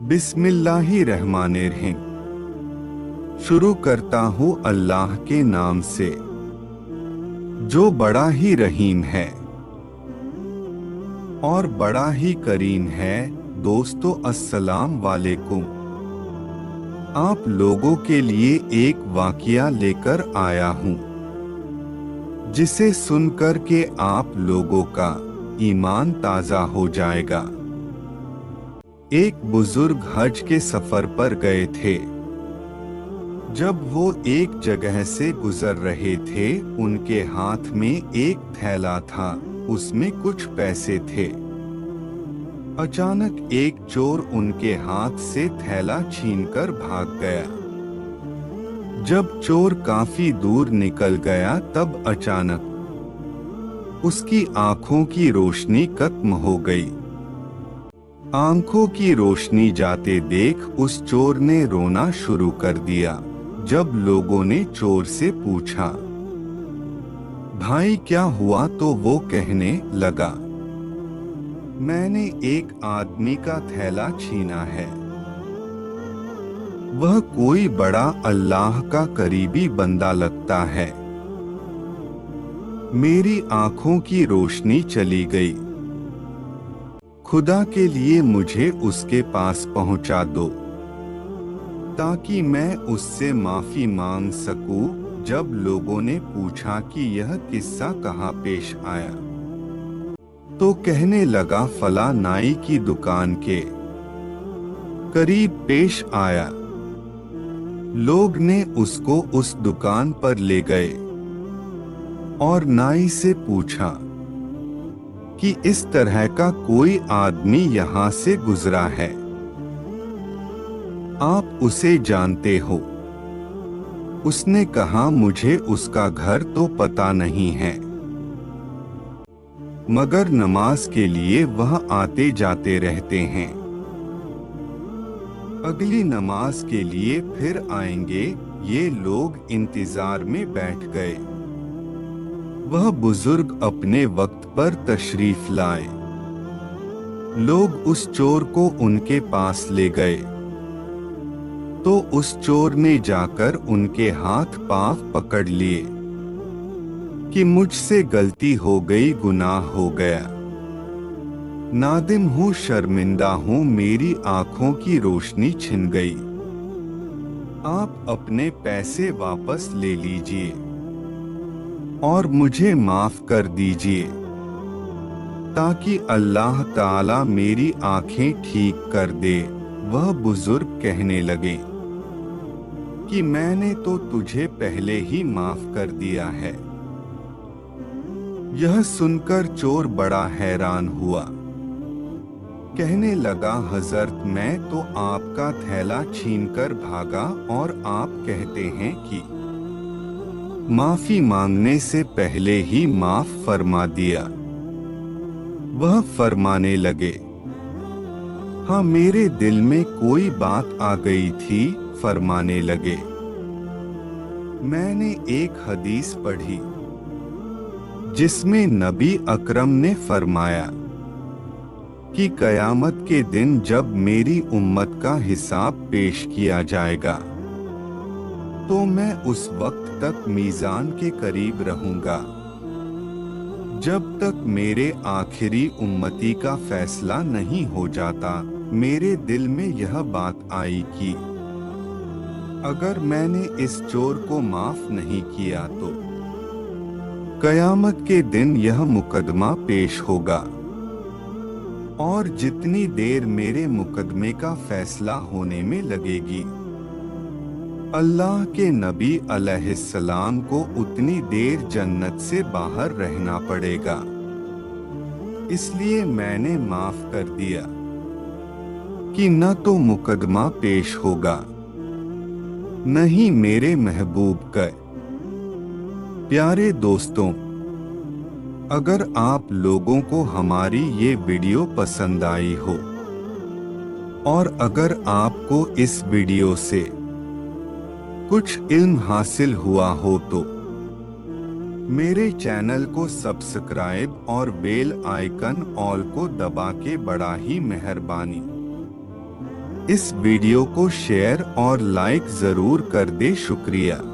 बिस्मिल्लाहिर्रहमानिर्रहीम। शुरू करता हूँ अल्लाह के नाम से, जो बड़ा ही रहीम है और बड़ा ही करीम है। दोस्तों, अस्सलाम वालेकुम। आप लोगों के लिए एक वाक़या लेकर आया हूँ, जिसे सुनकर के आप लोगों का ईमान ताज़ा हो जाएगा। एक बुजुर्ग हज के सफर पर गए थे। जब वो एक जगह से गुजर रहे थे, उनके हाथ में एक थैला था, उसमें कुछ पैसे थे। अचानक एक चोर उनके हाथ से थैला छीनकर भाग गया। जब चोर काफी दूर निकल गया, तब अचानक उसकी आंखों की रोशनी खत्म हो गई। आंखों की रोशनी जाते देख उस चोर ने रोना शुरू कर दिया। जब लोगों ने चोर से पूछा, भाई क्या हुआ, तो वो कहने लगा, मैंने एक आदमी का थैला छीना है। वह कोई बड़ा अल्लाह का करीबी बंदा लगता है। मेरी आंखों की रोशनी चली गई। खुदा के लिए मुझे उसके पास पहुंचा दो, ताकि मैं उससे माफी मांग सकूं। जब लोगों ने पूछा कि यह किस्सा कहाँ पेश आया, तो कहने लगा, फला नाई की दुकान के करीब पेश आया। लोग ने उसको उस दुकान पर ले गए और नाई से पूछा कि इस तरह का कोई आदमी यहाँ से गुजरा है, आप उसे जानते हो? उसने कहा, मुझे उसका घर तो पता नहीं है, मगर नमाज के लिए वह आते जाते रहते हैं। अगली नमाज के लिए फिर आएंगे। ये लोग इंतजार में बैठ गए। वह बुजुर्ग अपने वक्त पर तशरीफ लाए। लोग उस चोर को उनके पास ले गए, तो उस चोर ने जाकर उनके हाथ पांव पकड़ लिए कि मुझसे गलती हो गई, गुनाह हो गया, नादिम हूँ, शर्मिंदा हूँ, मेरी आंखों की रोशनी छिन गई। आप अपने पैसे वापस ले लीजिए और मुझे माफ कर दीजिए, ताकि अल्लाह ताला मेरी आंखें ठीक कर दे। वह बुजुर्ग कहने लगे कि मैंने तो तुझे पहले ही माफ कर दिया है। यह सुनकर चोर बड़ा हैरान हुआ। कहने लगा, हजरत, मैं तो आपका थैला छीनकर भागा और आप कहते हैं कि माफी मांगने से पहले ही माफ फरमा दिया। वह फरमाने लगे, हाँ, मेरे दिल में कोई बात आ गई थी। फरमाने लगे, मैंने एक हदीस पढ़ी जिसमें नबी अकरम ने फरमाया कि कयामत के दिन जब मेरी उम्मत का हिसाब पेश किया जाएगा, तो मैं उस वक्त तक मीज़ान के करीब रहूंगा, जब तक मेरे आखिरी उम्मती का फैसला नहीं हो जाता। मेरे दिल में यह बात आई कि अगर मैंने इस चोर को माफ नहीं किया, तो कयामत के दिन यह मुकदमा पेश होगा, और जितनी देर मेरे मुकदमे का फैसला होने में लगेगी, अल्लाह के नबी अलैहिस्सलाम को उतनी देर जन्नत से बाहर रहना पड़ेगा। इसलिए मैंने माफ कर दिया कि न तो मुकदमा पेश होगा, न ही मेरे महबूब का। प्यारे दोस्तों, अगर आप लोगों को हमारी ये वीडियो पसंद आई हो और अगर आपको इस वीडियो से कुछ इल्म हासिल हुआ हो, तो मेरे चैनल को सब्सक्राइब और बेल आइकन ऑल को दबा के बड़ा ही मेहरबानी इस वीडियो को शेयर और लाइक जरूर कर दे। शुक्रिया।